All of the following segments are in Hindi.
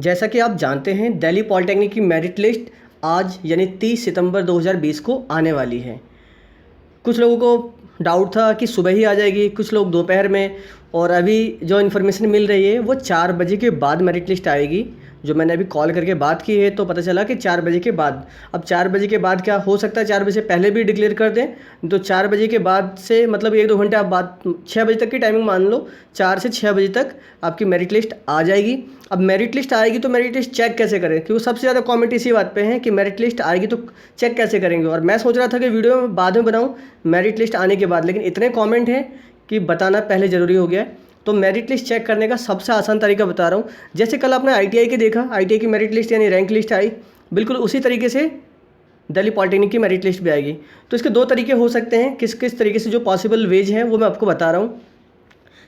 जैसा कि आप जानते हैं, दिल्ली पॉलिटेक्निक की मेरिट लिस्ट आज यानी 30 सितंबर 2020 को आने वाली है। कुछ लोगों को डाउट था कि सुबह ही आ जाएगी, कुछ लोग दोपहर में, और अभी जो इन्फॉर्मेशन मिल रही है वो 4 बजे के बाद मेरिट लिस्ट आएगी। जो मैंने अभी कॉल करके बात की है तो पता चला कि 4 बजे के बाद। अब 4 बजे के बाद क्या हो सकता है, 4 बजे से पहले भी डिक्लेयर कर दें, तो 4 बजे के बाद से मतलब 1-2 घंटे आप बाद 6 बजे तक की टाइमिंग मान लो, 4 से 6 बजे तक आपकी मेरिट लिस्ट आ जाएगी। अब मेरिट लिस्ट आएगी तो मेरिट लिस्ट चेक कैसे करें, क्योंकि सबसे ज़्यादा कमेंट इसी बात पे है कि मेरिट लिस्ट आएगी तो चेक कैसे करेंगे। और मैं सोच रहा था कि वीडियो में बाद में बनाऊँ मेरिट लिस्ट आने के बाद, लेकिन इतने कमेंट हैं कि बताना पहले ज़रूरी हो गया है। तो मेरिट लिस्ट चेक करने का सबसे आसान तरीका बता रहा हूँ। जैसे कल आपने ITI की देखा, ITI की मेरिट लिस्ट यानी रैंक लिस्ट आई, बिल्कुल उसी तरीके से दिल्ली पॉलिटेक्निक की मेरिट लिस्ट भी आएगी। तो इसके 2 तरीके हो सकते हैं, किस किस तरीके से जो पॉसिबल वेज हैं वो मैं आपको बता रहा हूँ।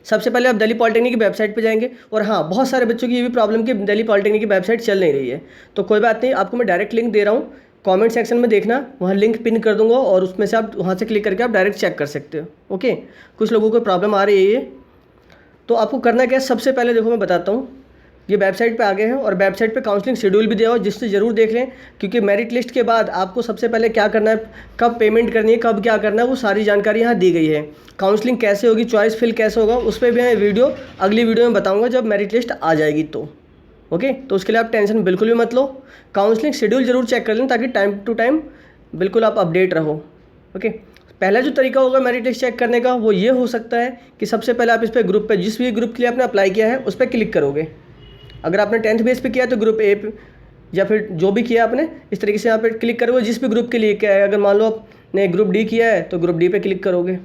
सबसे पहले आप दिल्ली पॉलिटेक्निक की वेबसाइट पे जाएंगे, और हाँ, बहुत सारे बच्चों की ये भी प्रॉब्लम कि दिल्ली पॉलिटेक्निक की वेबसाइट चल नहीं रही है, तो कोई बात नहीं, आपको मैं डायरेक्ट लिंक दे रहा हूँ, कमेंट सेक्शन में देखना, वहाँ लिंक पिन कर दूंगा और उसमें से आप वहाँ से क्लिक करके आप डायरेक्ट चेक कर सकते हो। ओके, कुछ लोगों को प्रॉब्लम आ रही है ये, तो आपको करना क्या है, सबसे पहले देखो मैं बताता हूँ। ये वेबसाइट पे आ गए हैं और वेबसाइट पे काउंसलिंग शेड्यूल भी दिया हो, जिससे ज़रूर देख लें, क्योंकि मेरिट लिस्ट के बाद आपको सबसे पहले क्या करना है, कब पेमेंट करनी है, कब क्या करना है, वो सारी जानकारी यहाँ दी गई है। काउंसलिंग कैसे होगी, चॉइस फिल कैसे होगा, उस पर भी मैं वीडियो अगली वीडियो में बताऊँगा जब मेरिट लिस्ट आ जाएगी तो। ओके, तो उसके लिए आप टेंशन बिल्कुल भी मत लो, काउंसलिंग शेड्यूल ज़रूर चेक कर लें ताकि टाइम टू टाइम बिल्कुल आप अपडेट रहो। ओके, पहला जो तरीका होगा मेरिट लिस्ट चेक करने का वो ये हो सकता है कि सबसे पहले आप इस पर ग्रुप पे, जिस भी ग्रुप के लिए आपने अप्लाई किया है उस पर क्लिक करोगे। अगर आपने 10th बेस पे किया है तो ग्रुप A पे, या फिर जो भी किया आपने इस तरीके से यहाँ पे क्लिक करोगे जिस भी ग्रुप के लिए किया है। अगर मान लो आपने ग्रुप D किया है तो ग्रुप D पे क्लिक करोगे।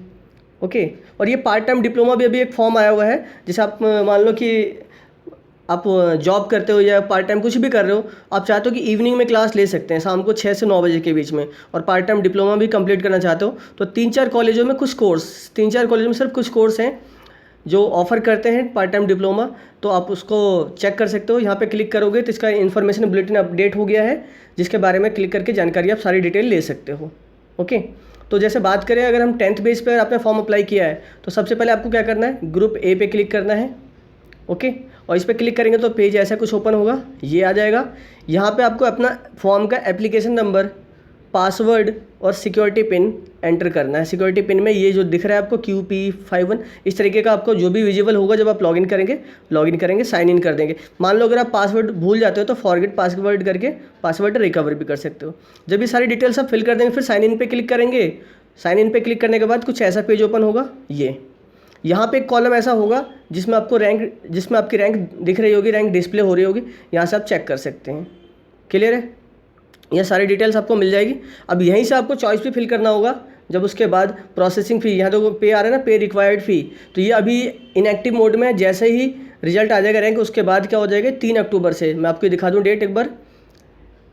ओके, और ये पार्ट टाइम डिप्लोमा भी अभी एक फॉर्म आया हुआ है, जिसे आप मान लो कि आप जॉब करते हो या पार्ट टाइम कुछ भी कर रहे हो, आप चाहते हो कि इवनिंग में क्लास ले सकते हैं शाम को 6 से 9 बजे के बीच में, और पार्ट टाइम डिप्लोमा भी कंप्लीट करना चाहते हो, तो 3-4 कॉलेजों में कुछ कोर्स, 3-4 कॉलेजों में सिर्फ कुछ कोर्स हैं जो ऑफ़र करते हैं पार्ट टाइम डिप्लोमा, तो आप उसको चेक कर सकते हो। यहाँ पे क्लिक करोगे तो इसका इन्फॉर्मेशन बुलेटिन अपडेट हो गया है, जिसके बारे में क्लिक करके जानकारी आप सारी डिटेल ले सकते हो। ओके, तो जैसे बात करें, अगर हम 10th बेस पर आपने फॉर्म अप्लाई किया है तो सबसे पहले आपको क्या करना है, ग्रुप A पे क्लिक करना है। ओके, और इस पर क्लिक करेंगे तो पेज ऐसा कुछ ओपन होगा, ये आ जाएगा। यहाँ पे आपको अपना फॉर्म का एप्लीकेशन नंबर, पासवर्ड और सिक्योरिटी पिन एंटर करना है। सिक्योरिटी पिन में ये जो दिख रहा है आपको QP51, इस तरीके का आपको जो भी विजिबल होगा जब आप लॉगिन करेंगे साइन इन कर देंगे। मान लो अगर आप पासवर्ड भूल जाते हो तो फॉरगेट पासवर्ड करके पासवर्ड रिकवर भी कर सकते हो। जब ये सारी डिटेल्स आप फिल कर देंगे फिर साइन इन पे क्लिक करेंगे। साइन इन पे क्लिक करने के बाद कुछ ऐसा पेज ओपन होगा, ये यहाँ पे एक कॉलम ऐसा होगा जिसमें आपको रैंक, जिसमें आपकी रैंक दिख रही होगी, रैंक डिस्प्ले हो रही होगी, यहाँ से आप चेक कर सकते हैं। क्लियर है, यह सारी डिटेल्स आपको मिल जाएगी। अब यहीं से आपको चॉइस भी फिल करना होगा। जब उसके बाद प्रोसेसिंग फ़ी, यहाँ तो पे आ रहा है ना, पे रिक्वायर्ड फ़ी, तो ये अभी इनएक्टिव मोड में है। जैसे ही रिजल्ट आ जाएगा रैंक, उसके बाद क्या हो जाएगा, 3 अक्टूबर से, मैं आपको दिखा दूँ डेट एक बार,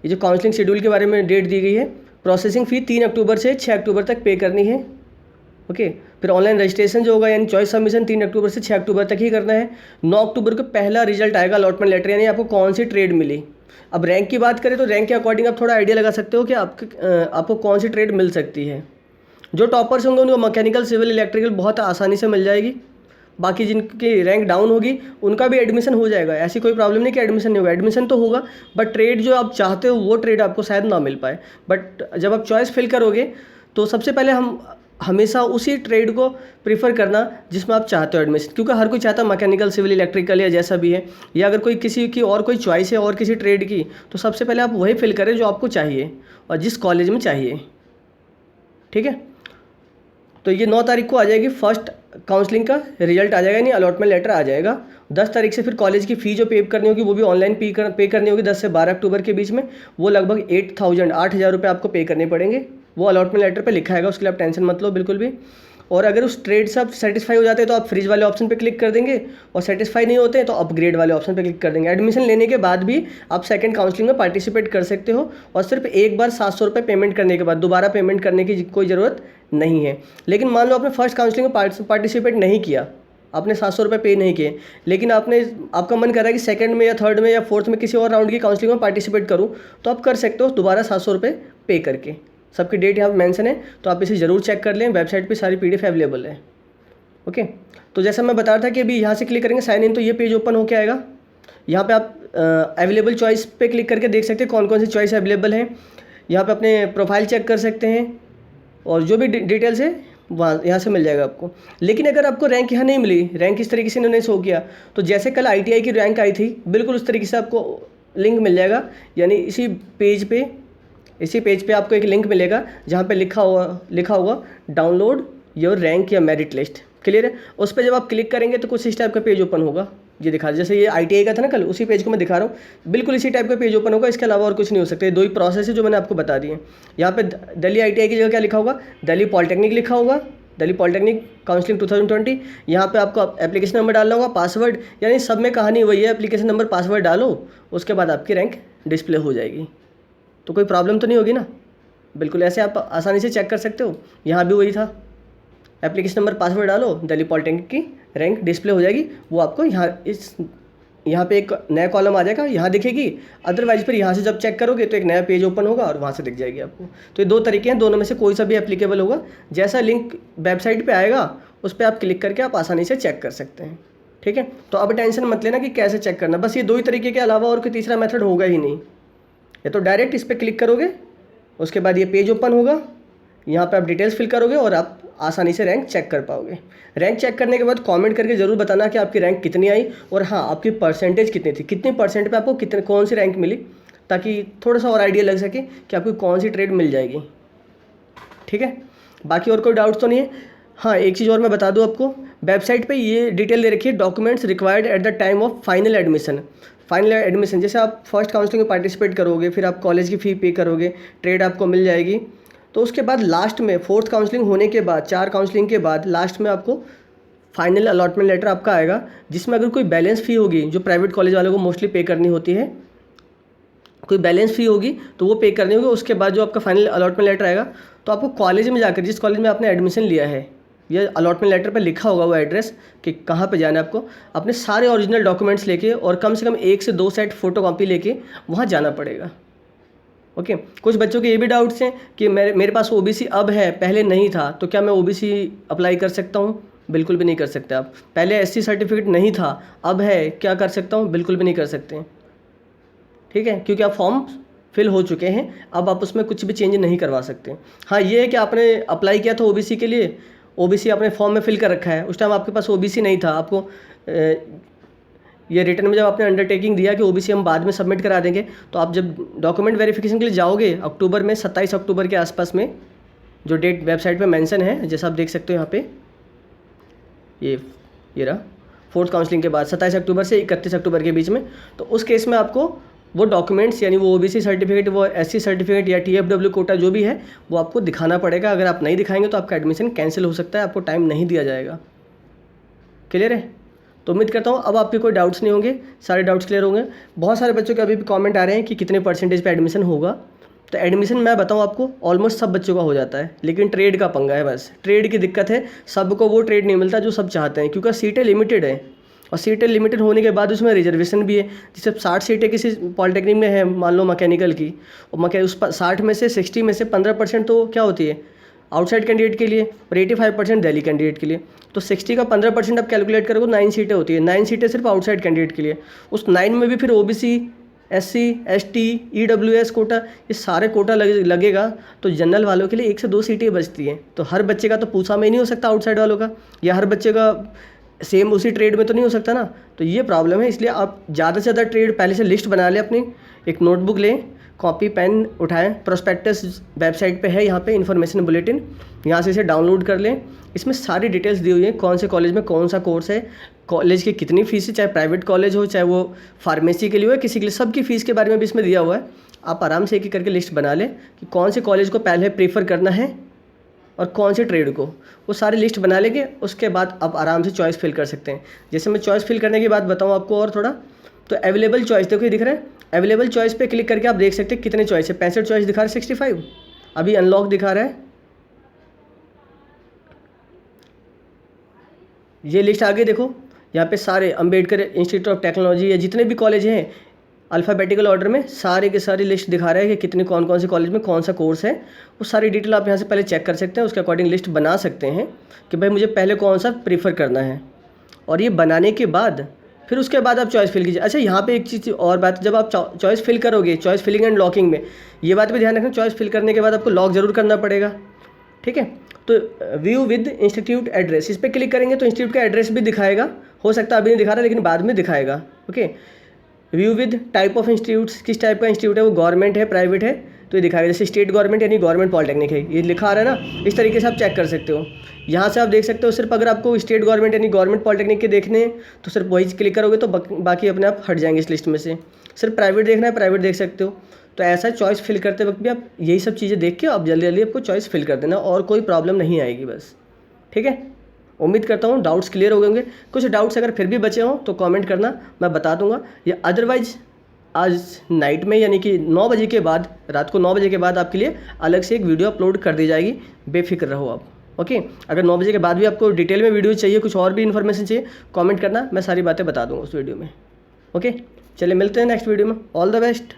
ये जो काउंसलिंग शेड्यूल के बारे में डेट दी गई है, प्रोसेसिंग फ़ी 3 अक्टूबर से 6 अक्टूबर तक पे करनी है। ओके, फिर ऑनलाइन रजिस्ट्रेशन जो होगा यानी चॉइस सबमिशन 3 अक्टूबर से 6 अक्टूबर तक ही करना है। 9 अक्टूबर को पहला रिजल्ट आएगा, अलॉटमेंट लेटर, यानी आपको कौन सी ट्रेड मिली। अब रैंक की बात करें तो रैंक के अकॉर्डिंग आप थोड़ा आइडिया लगा सकते हो कि आपको कौन सी ट्रेड मिल सकती है। जो टॉपर्स होंगे उनको मैकेनिकल, सिविल, इलेक्ट्रिकल बहुत आसानी से मिल जाएगी। बाकी जिनकी रैंक डाउन होगी उनका भी एडमिशन हो जाएगा, ऐसी कोई प्रॉब्लम नहीं कि एडमिशन नहीं होगा, एडमिशन तो होगा, बट ट्रेड जो आप चाहते हो वो ट्रेड आपको शायद ना मिल पाए। बट जब आप चॉइस फिल करोगे तो सबसे पहले हम हमेशा उसी ट्रेड को प्रीफर करना जिसमें आप चाहते हो एडमिशन, क्योंकि हर कोई चाहता है मैकेनिकल, सिविल, इलेक्ट्रिकल या जैसा भी है, या अगर कोई किसी की और कोई चॉइस है और किसी ट्रेड की, तो सबसे पहले आप वही फिल करें जो आपको चाहिए और जिस कॉलेज में चाहिए। ठीक है, तो ये 9 तारीख को आ जाएगी, फर्स्ट काउंसलिंग का रिजल्ट आ जाएगा, यानी अलॉटमेंट लेटर आ जाएगा। 10 तारीख से फिर कॉलेज की फ़ी जो पे करनी होगी वो भी ऑनलाइन पे करनी होगी 10 से 12 अक्टूबर के बीच में। वो लगभग 8,000 रुपये आपको पे करने पड़ेंगे, वो अलॉटमेंट लेटर पे लिखा है, उसके लिए आप टेंशन मत लो बिल्कुल भी। और अगर उस ट्रेड से आप सेटिस्फाई हो जाते हैं तो आप फ्रीज वाले ऑप्शन पे क्लिक कर देंगे, और सेटिस्फाई नहीं होते हैं तो अपग्रेड वाले ऑप्शन पे क्लिक कर देंगे। एडमिशन लेने के बाद भी आप सेकंड काउंसलिंग में पार्टिसिपेट कर सकते हो, और सिर्फ एक बार 700 रुपये पेमेंट करने के बाद दोबारा पेमेंट करने की कोई ज़रूरत नहीं है। लेकिन मान लो आपने फर्स्ट काउंसलिंग में पार्टिसिपेट नहीं किया, आपने 700 रुपये पे नहीं किए, लेकिन आपका मन कर रहा है कि सेकंड में या थर्ड में या फोर्थ में किसी और राउंड की काउंसलिंग में पार्टिसिपेट करूँ, तो आप कर सकते हो दोबारा 700 रुपये पे करके। सबकी डेट यहाँ पर मेंशन है, तो आप इसे ज़रूर चेक कर लें, वेबसाइट पे सारी PDF अवेलेबल है। ओके, तो जैसा मैं बता रहा था कि अभी यहाँ से क्लिक करेंगे साइन इन, तो ये पेज ओपन होकर आएगा। यहाँ पे आप अवेलेबल चॉइस पे क्लिक करके देख सकते हैं कौन कौन सी चॉइस अवेलेबल है। यहाँ पे अपने प्रोफाइल चेक कर सकते हैं और जो भी डिटेल्स है वहाँ यहाँ से मिल जाएगा आपको। लेकिन अगर आपको रैंक यहाँ नहीं मिली, रैंक इस तरीके से इन्होंने शो किया, तो जैसे कल ITI की रैंक आई थी बिल्कुल उस तरीके से आपको लिंक मिल जाएगा। यानी इसी पेज पे आपको एक लिंक मिलेगा जहाँ पे लिखा होगा डाउनलोड योर रैंक या मेरिट लिस्ट। क्लियर है? उस पर जब आप क्लिक करेंगे तो कुछ इस टाइप का पेज ओपन होगा। ये दिखा, जैसे ये ITI का था ना कल, उसी पेज को मैं दिखा रहा हूँ, बिल्कुल इसी टाइप का पेज ओपन होगा। इसके अलावा और कुछ नहीं हो सकता। ये 2 ही प्रोसेस है जो मैंने आपको बता दिए। यहाँ पे दिल्ली ITI की जगह क्या लिखा होगा, दिल्ली पॉलिटेक्निक लिखा होगा, दिल्ली पॉलिटेक्निक काउंसलिंग 2020। यहाँ पे आपको एप्लीकेशन नंबर डालना होगा, पासवर्ड, यानी सब में कहानी वही है, एप्लीकेशन नंबर पासवर्ड डालो, उसके बाद आपकी रैंक डिस्प्ले हो जाएगी। तो कोई प्रॉब्लम तो नहीं होगी ना? बिल्कुल ऐसे आप आसानी से चेक कर सकते हो। यहाँ भी वही था, एप्लीकेशन नंबर पासवर्ड डालो, दिल्ली पॉलिटेक्निक की रैंक डिस्प्ले हो जाएगी। वो आपको यहाँ पे एक नया कॉलम आ जाएगा, यहाँ दिखेगी। अदरवाइज फिर यहाँ से जब चेक करोगे तो एक नया पेज ओपन होगा और वहाँ से दिख जाएगी आपको। तो ये 2 तरीके हैं, दोनों में से कोई सा भी एप्लीकेबल होगा। जैसा लिंक वेबसाइट पे आएगा उस पर आप क्लिक करके आप आसानी से चेक कर सकते हैं। ठीक है? तो अब टेंशन मत लेना कि कैसे चेक करना, बस ये 2 ही तरीके के अलावा और कोई तीसरा मेथड होगा ही नहीं। या तो डायरेक्ट इस पर क्लिक करोगे, उसके बाद ये पेज ओपन होगा, यहाँ पे आप डिटेल्स फिल करोगे और आप आसानी से रैंक चेक कर पाओगे। रैंक चेक करने के बाद कमेंट करके ज़रूर बताना कि आपकी रैंक कितनी आई और हाँ आपकी परसेंटेज कितनी थी, कितनी परसेंट पे आपको कौन सी रैंक मिली, ताकि थोड़ा सा और आइडिया लग सके कि आपको कौन सी ट्रेड मिल जाएगी। ठीक है? बाकी और कोई डाउट्स तो नहीं है? हाँ, एक चीज़ और मैं बता दूँ आपको, वेबसाइट पे ये डिटेल दे रखी है, documents required at the time of final admission. Final admission जैसे आप फर्स्ट काउंसलिंग में पार्टिसिपेट करोगे, फिर आप कॉलेज की फ़ी पे करोगे, ट्रेड आपको मिल जाएगी, तो उसके बाद लास्ट में 4th काउंसलिंग होने के बाद, 4 काउंसलिंग के बाद लास्ट में आपको फाइनल अलॉटमेंट लेटर आपका आएगा, जिसमें अगर कोई बैलेंस फ़ी होगी, जो प्राइवेट कॉलेज वालों को मोस्टली पे करनी होती है, कोई बैलेंस फ़ी होगी तो वो पे करनी होगी। उसके बाद जो आपका फाइनल अलॉटमेंट लेटर आएगा, तो आपको कॉलेज में जाकर, जिस कॉलेज में आपने एडमिशन लिया है, ये अलॉटमेंट लेटर पर लिखा होगा वो एड्रेस कि कहाँ पे जाना है आपको, अपने सारे ओरिजिनल डॉक्यूमेंट्स लेके और कम से कम 1 से 2 सेट फ़ोटोकॉपी लेके वहाँ जाना पड़ेगा। ओके? कुछ बच्चों के ये भी डाउट्स हैं कि मेरे पास OBC अब है, पहले नहीं था, तो क्या मैं OBC अप्लाई कर सकता हूँ? बिल्कुल भी नहीं कर सकते आप। पहले SC सर्टिफिकेट नहीं था, अब है, क्या कर सकता हूँ? बिल्कुल भी नहीं कर सकते। ठीक है? क्योंकि आप फॉर्म फिल हो चुके हैं, अब आप उसमें कुछ भी चेंज नहीं करवा सकते। हाँ, ये है कि आपने अप्लाई किया था OBC के लिए, OBC आपने फॉर्म में फिल कर रखा है, उस टाइम आपके पास OBC नहीं था, आपको ये रिटर्न में जब आपने अंडरटेकिंग दिया कि OBC हम बाद में सबमिट करा देंगे, तो आप जब डॉक्यूमेंट वेरिफिकेशन के लिए जाओगे अक्टूबर में, 27 अक्टूबर के आसपास में, जो डेट वेबसाइट पे मेंशन है, जैसा आप देख सकते हो यहाँ पे, ये रहा 4th काउंसलिंग के बाद 27 अक्टूबर से 31 अक्टूबर के बीच में, तो उस केस में आपको वो डॉक्यूमेंट्स, यानी वो OBC सर्टिफिकेट, वो SC सर्टिफिकेट या TFW कोटा जो भी है, वो आपको दिखाना पड़ेगा। अगर आप नहीं दिखाएंगे तो आपका एडमिशन कैंसिल हो सकता है, आपको टाइम नहीं दिया जाएगा। क्लियर है? तो उम्मीद करता हूँ अब आपके कोई डाउट्स नहीं होंगे, सारे डाउट्स क्लियर होंगे। बहुत सारे बच्चों के अभी भी कमेंट आ रहे हैं कि कितने परसेंटेज पे एडमिशन होगा। तो एडमिशन मैं बताऊँ आपको, ऑलमोस्ट सब बच्चों का हो जाता है, लेकिन ट्रेड का पंगा है, बस ट्रेड की दिक्कत है। सबको वो ट्रेड नहीं मिलता जो सब चाहते हैं, क्योंकि सीटें लिमिटेड है, और सीटें लिमिटेड होने के बाद उसमें रिजर्वेशन भी है। जैसे 60 सीटें किसी पॉलिटेक्निक में है, मान लो मैकेनिकल की, और उस 60 में से 60 में से 15% तो क्या होती है आउटसाइड कैंडिडेट के लिए, और 85% दिल्ली कैंडिडेट के लिए। तो 60 का 15% आप कैलकुलेट करोगे, 9 सीटें होती है। 9 सीटें सिर्फ आउटसाइड कैंडिडेट के लिए। उस 9 में भी फिर OBC, SC, ST, EWS Kota, ये सारे कोटा लगेगा, तो जनरल वालों के लिए 1 से 2 सीटें बचती हैं। तो हर बच्चे का तो पूछा में नहीं हो सकता आउटसाइड वालों का, या हर बच्चे का सेम उसी ट्रेड में तो नहीं हो सकता ना। तो ये प्रॉब्लम है, इसलिए आप ज़्यादा से ज़्यादा ट्रेड पहले से लिस्ट बना लें, अपनी एक नोटबुक लें, कॉपी पेन उठाएं, प्रोस्पेक्टस वेबसाइट पे है, यहाँ पे इन्फॉर्मेशन बुलेटिन, यहाँ से इसे डाउनलोड कर लें। इसमें सारी डिटेल्स दी हुई है, कौन से कॉलेज में कौन सा कोर्स है, कॉलेज की कितनी फ़ीस है, चाहे प्राइवेट कॉलेज हो, चाहे वो फार्मेसी के लिए हो, किसी के लिए, सबकी फ़ीस के बारे में भी इसमें दिया हुआ है। आप आराम से एक एक करके लिस्ट बना लें कि कौन से कॉलेज को पहले प्रीफर करना है और कौन से ट्रेड को, वो सारी लिस्ट बना लेंगे। उसके बाद आप आराम से चॉइस फिल कर सकते हैं। जैसे मैं चॉइस फिल करने की बात बताऊँ आपको और थोड़ा, तो अवेलेबल चॉइस देखो, ये दिख रहा है, अवेलेबल चॉइस पे क्लिक करके आप देख सकते हैं कितने चॉइस है। 65 चॉइस दिखा रहा है, 65 अभी अनलॉक दिखा रहा है। ये लिस्ट आगे देखो, यहाँ पे सारे अंबेडकर इंस्टीट्यूट ऑफ टेक्नोलॉजी या जितने भी कॉलेज हैं अल्फ़ाबेटिकल ऑर्डर में, सारे के सारी लिस्ट दिखा रहा है कि कितने कौन कौन से कॉलेज में कौन सा कोर्स है। वो सारी डिटेल आप यहाँ से पहले चेक कर सकते हैं, उसके अकॉर्डिंग लिस्ट बना सकते हैं कि भाई मुझे पहले कौन सा प्रीफर करना है। और ये बनाने के बाद फिर उसके बाद आप चॉइस फिल कीजिए। अच्छा, यहाँ पे एक चीज़ और बात, जब आप चॉइस फिल करोगे, चॉइस फिलिंग एंड लॉकिंग में ये बात भी ध्यान रखना, चॉइस फिल करने के बाद आपको लॉक ज़रूर करना पड़ेगा, ठीक है। तो व्यू विद इंस्टीट्यूट एड्रेस, इस पर क्लिक करेंगे तो इंस्टीट्यूट का एड्रेस भी दिखाएगा, हो सकता है अभी नहीं दिखा रहा लेकिन बाद में दिखाएगा, okay. View with type of institutes, किस टाइप का इंस्टीट्यूट है, वो गवर्नमेंट है, प्राइवेट है, तो ये दिखाएगा। जैसे स्टेट गवर्नमेंट यानी गवर्नमेंट पॉलिटेक्निक है, ये लिखा आ रहा है ना, इस तरीके से आप चेक कर सकते हो। यहाँ से आप देख सकते हो, सिर्फ अगर आपको स्टेट गवर्नमेंट यानी गवर्नमेंट पॉलिटेक्निक के देखने हैं तो सिर्फ वही क्लिक करोगे तो बाकी अपने आप हट जाएंगे इस लिस्ट में से। सिर्फ प्राइवेट देखना है, प्राइवेट देख सकते हो। तो ऐसा चॉइस फिल करते वक्त भी आप यही सब चीज़ें देख के आप जल्दी जल्दी आपको चॉइस फिल कर देना और कोई प्रॉब्लम नहीं आएगी बस, ठीक है। उम्मीद करता हूँ डाउट्स क्लियर हो गए होंगे। कुछ डाउट्स अगर फिर भी बचे हों तो कमेंट करना, मैं बता दूंगा, या अदरवाइज़ आज नाइट में यानी कि 9 बजे के बाद, रात को 9 बजे के बाद आपके लिए अलग से एक वीडियो अपलोड कर दी जाएगी, बेफिक्र रहो आप, ओके। अगर 9 बजे के बाद भी आपको डिटेल में वीडियो चाहिए, कुछ और भी इन्फॉर्मेशन चाहिए, कमेंट करना, मैं सारी बातें बता दूँगा उस वीडियो में, ओके। चलिए मिलते हैं नेक्स्ट वीडियो में, ऑल द बेस्ट।